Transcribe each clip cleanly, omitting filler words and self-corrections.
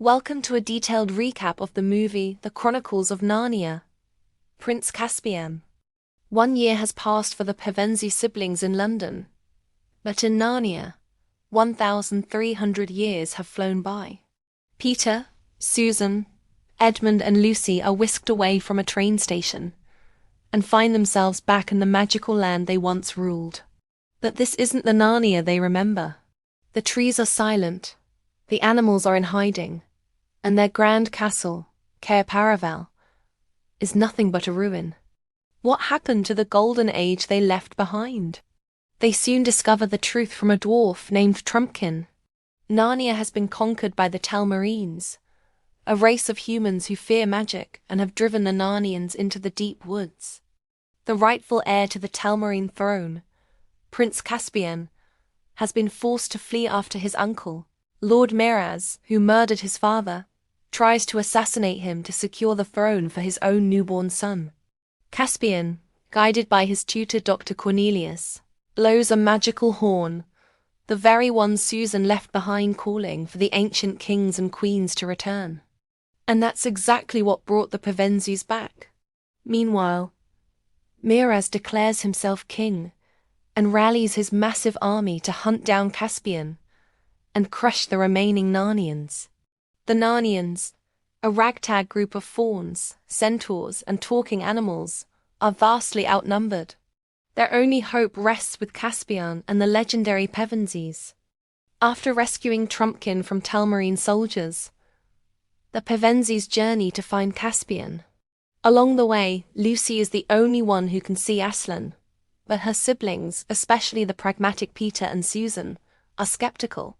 Welcome to a detailed recap of the movie The Chronicles of Narnia. Prince Caspian. 1 year has passed for the Pevensie siblings in London. But in Narnia, 1,300 years have flown by. Peter, Susan, Edmund and Lucy are whisked away from a train station and find themselves back in the magical land they once ruled. But this isn't the Narnia they remember. The trees are silent, the animals are in hiding, and their grand castle, Cair Paravel, is nothing but a ruin. What happened to the golden age they left behind? They soon discover the truth from a dwarf named Trumpkin. Narnia has been conquered by the Telmarines, a race of humans who fear magic and have driven the Narnians into the deep woods. The rightful heir to the Telmarine throne, Prince Caspian, has been forced to flee after his uncle, Lord Miraz, who murdered his father, tries to assassinate him to secure the throne for his own newborn son. Caspian, guided by his tutor Dr. Cornelius, blows a magical horn, the very one Susan left behind calling for the ancient kings and queens to return. And that's exactly what brought the Pevensies back. Meanwhile, Miraz declares himself king and rallies his massive army to hunt down Caspian and crush the remaining Narnians. The Narnians, a ragtag group of fauns, centaurs, and talking animals, are vastly outnumbered. Their only hope rests with Caspian and the legendary Pevensies. After rescuing Trumpkin from Telmarine soldiers, the Pevensies journey to find Caspian. Along the way, Lucy is the only one who can see Aslan, but her siblings, especially the pragmatic Peter and Susan, are skeptical.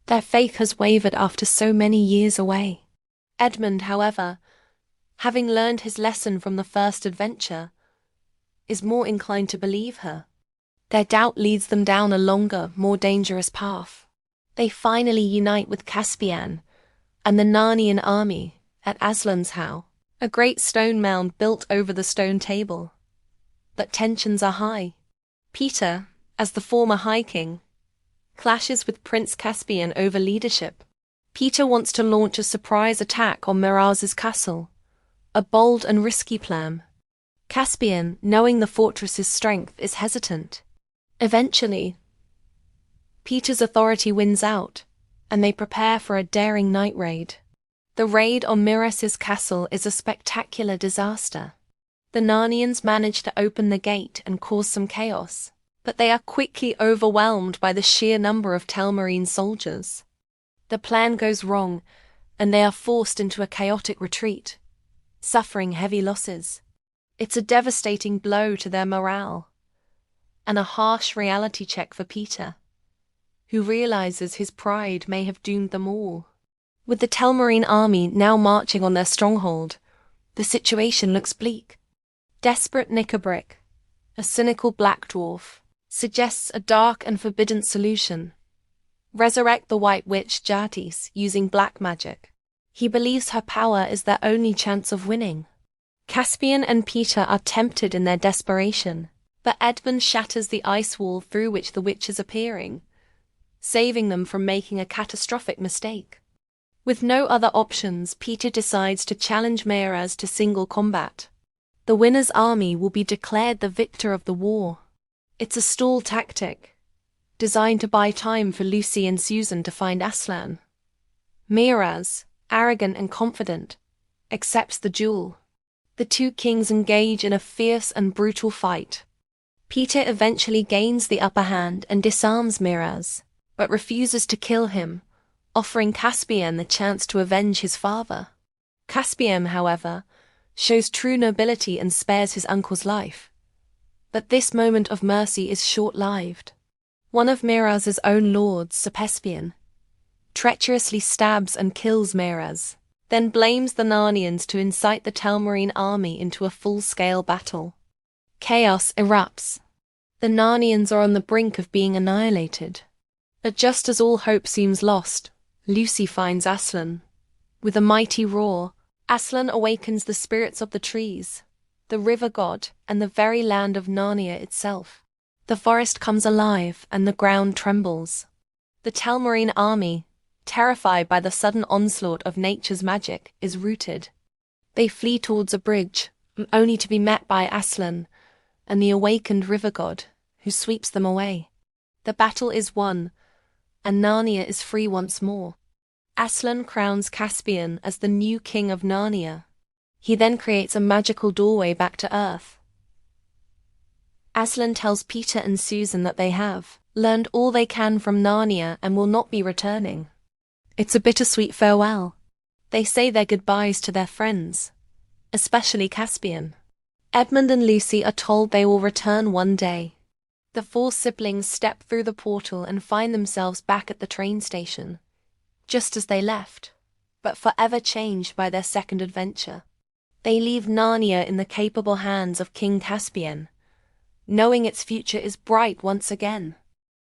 Their faith has wavered after so many years away. Edmund, however, having learned his lesson from the first adventure, is more inclined to believe her. Their doubt leads them down a longer, more dangerous path. They finally unite with Caspian and the Narnian army at Aslan's Howe, a great stone mound built over the stone table. But tensions are high. Peter, as the former High King, clashes with Prince Caspian over leadership. Peter wants to launch a surprise attack on Miraz's castle, a bold and risky plan. Caspian, knowing the fortress's strength, is hesitant. Eventually, Peter's authority wins out, and they prepare for a daring night raid. The raid on Miraz's castle is a spectacular disaster. The Narnians manage to open the gate and cause some chaos, but they are quickly overwhelmed by the sheer number of Telmarine soldiers. The plan goes wrong, and they are forced into a chaotic retreat, suffering heavy losses. It's a devastating blow to their morale, and a harsh reality check for Peter, who realizes his pride may have doomed them all. With the Telmarine army now marching on their stronghold, the situation looks bleak. Desperate Knickerbrick, a cynical black dwarf, suggests a dark and forbidden solution: resurrect the White Witch Jatis using black magic. He believes her power is their only chance of winning. Caspian and Peter are tempted in their desperation, but Edmund shatters the ice wall through which the witch is appearing, saving them from making a catastrophic mistake. With no other options, Peter decides to challenge Miraz to single combat. The winner's army will be declared the victor of the war. It's a stall tactic, designed to buy time for Lucy and Susan to find Aslan. Miraz, arrogant and confident, accepts the duel. The two kings engage in a fierce and brutal fight. Peter eventually gains the upper hand and disarms Miraz, but refuses to kill him, offering Caspian the chance to avenge his father. Caspian, however, shows true nobility and spares his uncle's life. But this moment of mercy is short-lived. One of Miraz's own lords, Sir Caspian, treacherously stabs and kills Miraz, then blames the Narnians to incite the Telmarine army into a full-scale battle. Chaos erupts. The Narnians are on the brink of being annihilated. But just as all hope seems lost, Lucy finds Aslan. With a mighty roar, Aslan awakens the spirits of the trees, the river god, and the very land of Narnia itself. The forest comes alive and the ground trembles. The Telmarine army, terrified by the sudden onslaught of nature's magic, is rooted. They flee towards a bridge, only to be met by Aslan and the awakened river god, who sweeps them away. The battle is won, and Narnia is free once more. Aslan crowns Caspian as the new king of Narnia. He then creates a magical doorway back to Earth. Aslan tells Peter and Susan that they have learned all they can from Narnia and will not be returning. It's a bittersweet farewell. They say their goodbyes to their friends, especially Caspian. Edmund and Lucy are told they will return one day. The four siblings step through the portal and find themselves back at the train station, just as they left, but forever changed by their second adventure. They leave Narnia in the capable hands of King Caspian, knowing its future is bright once again.